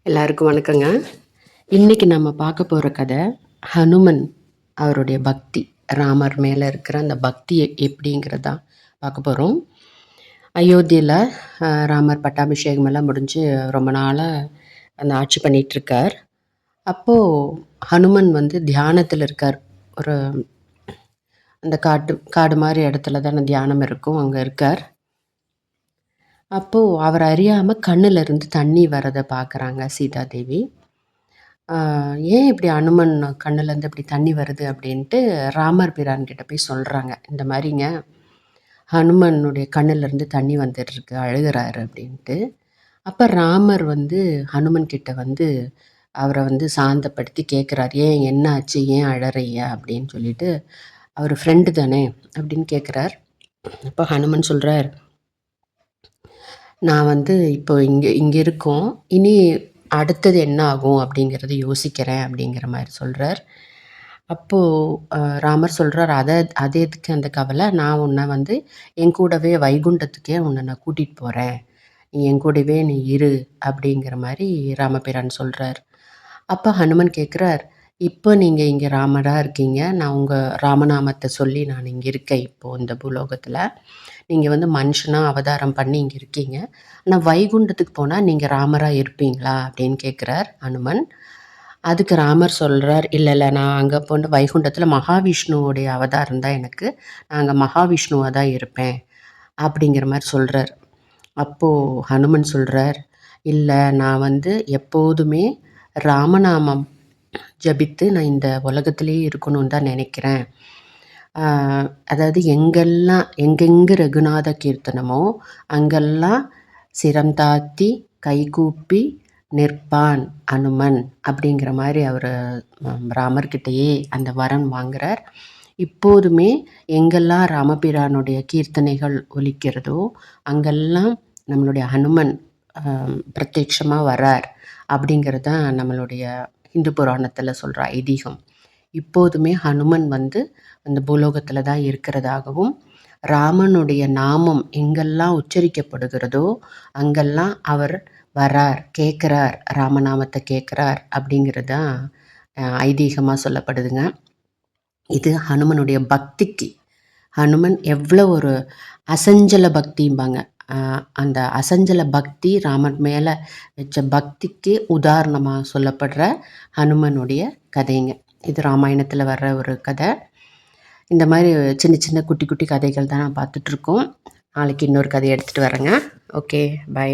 எல்லாருக்கும் வணக்கங்க. இன்றைக்கி நம்ம பார்க்க போகிற கதை ஹனுமன் அவருடைய பக்தி, ராமர் மேலே இருக்கிற அந்த பக்தி எப்படிங்கிறதான் பார்க்க போகிறோம். அயோத்தியில் ராமர் பட்டாபிஷேகமெல்லாம் முடிஞ்சு ரொம்ப நாளாக அந்த ஆட்சி பண்ணிகிட்ருக்கார். அப்போது ஹனுமன் வந்து தியானத்தில் இருக்கார். ஒரு அந்த காடு மாதிரி இடத்துல தானே தியானம் இருக்கும், அங்கே இருக்கார். அப்போது அவர் அறியாமல் கண்ணிலிருந்து தண்ணி வரதை பார்க்குறாங்க சீதாதேவி. ஏன் இப்படி அனுமன் கண்ணுலேருந்து இப்படி தண்ணி வருது அப்படின்ட்டு ராமர் பிரான்கிட்ட போய் சொல்கிறாங்க. இந்த மாதிரிங்க ஹனுமனுடைய கண்ணிலேருந்து தண்ணி வந்துட்டுருக்கு, அழுகிறாரு அப்படின்ட்டு. அப்போ ராமர் வந்து ஹனுமன் கிட்ட வந்து அவரை வந்து சாந்தப்படுத்தி கேட்குறாரு, ஏன் என்ன ஆச்சு, ஏன் அழறைய அப்படின்னு சொல்லிட்டு. அவர் ஃப்ரெண்டு தானே அப்படின்னு கேட்குறார். அப்போ ஹனுமன் சொல்கிறார், நான் வந்து இப்போ இங்கே இருக்கோம், இனி அடுத்தது என்ன ஆகும் அப்படிங்கிறத யோசிக்கிறேன் அப்படிங்கிற மாதிரி சொல்கிறார். அப்போது ராமர் சொல்கிறார், அது எதுக்கு அந்த கவலை, நான் உன்னை வந்து என் கூடவே வைகுண்டத்துக்கே உன்னை நான் கூட்டிகிட்டு போகிறேன், நீ என் கூடவே நீ இரு அப்படிங்கிற மாதிரி ராமபிரான் சொல்கிறார். அப்போ ஹனுமன் கேட்குறார், இப்போ நீங்கள் இங்கே ராமராக இருக்கீங்க, நான் உங்கள் ராமநாமத்தை சொல்லி நான் இங்கே இருக்கேன் இப்போது இந்த பூலோகத்தில். நீங்கள் வந்து மனுஷனாக அவதாரம் பண்ணி இங்கே இருக்கீங்க, ஆனால் வைகுண்டத்துக்கு போனால் நீங்கள் ராமராக இருப்பீங்களா அப்படின்னு கேட்குறார் ஹனுமன். அதுக்கு ராமர் சொல்கிறார், இல்லை நான் அங்கே போன வைகுண்டத்தில் மகாவிஷ்ணுவோடைய அவதாரம் தான் எனக்கு, நான் அங்கே மகாவிஷ்ணுவாக தான் இருப்பேன் அப்படிங்கிற மாதிரி சொல்கிறார். அப்போது ஹனுமன் சொல்கிறார், இல்லை நான் வந்து எப்போதுமே ராமநாமம் ஜபித்து நான் இந்த உலகத்திலே இருக்கணும்னு தான் நினைக்கிறேன். அதாவது எங்கெங்கே ரகுநாத கீர்த்தனமோ அங்கெல்லாம் சிரம் தாத்தி கைகூப்பி நிற்பான் அனுமன் அப்படிங்கிற மாதிரி அவர் ராமர்கிட்டையே அந்த வரம் வாங்குகிறார். இப்போதுமே எங்கெல்லாம் ராமபிரானுடைய கீர்த்தனைகள் ஒலிக்கிறதோ அங்கெல்லாம் நம்மளுடைய ஹனுமன் பிரத்யட்சமாக வரார் அப்படிங்கிறது தான் நம்மளுடைய இந்து புராணத்தில் சொல்கிற ஐதீகம். இப்போதுமே ஹனுமன் வந்து அந்த பூலோகத்தில் தான் இருக்கிறதாகவும், ராமனுடைய நாமம் எங்கெல்லாம் உச்சரிக்கப்படுகிறதோ அங்கெல்லாம் அவர் வரார், கேட்குறார், ராமநாமத்தை கேட்குறார் அப்படிங்கிறது தான் ஐதீகமாக சொல்லப்படுதுங்க. இது ஹனுமனுடைய பக்திக்கு, ஹனுமன் எவ்வளோ ஒரு அசஞ்சல பக்திம்பாங்க, அந்த அசஞ்சல பக்தி ராமன் மேலே வச்ச பக்திக்கு உதாரணமாக சொல்லப்படுற ஹனுமனுடைய கதைங்க. இது ராமாயணத்தில் வர்ற ஒரு கதை. இந்த மாதிரி சின்ன சின்ன குட்டி குட்டி கதைகள் தான் நான் பார்த்துட்ருக்கோம். நாளைக்கு இன்னொரு கதையை எடுத்துகிட்டு வரேங்க. Okay, by.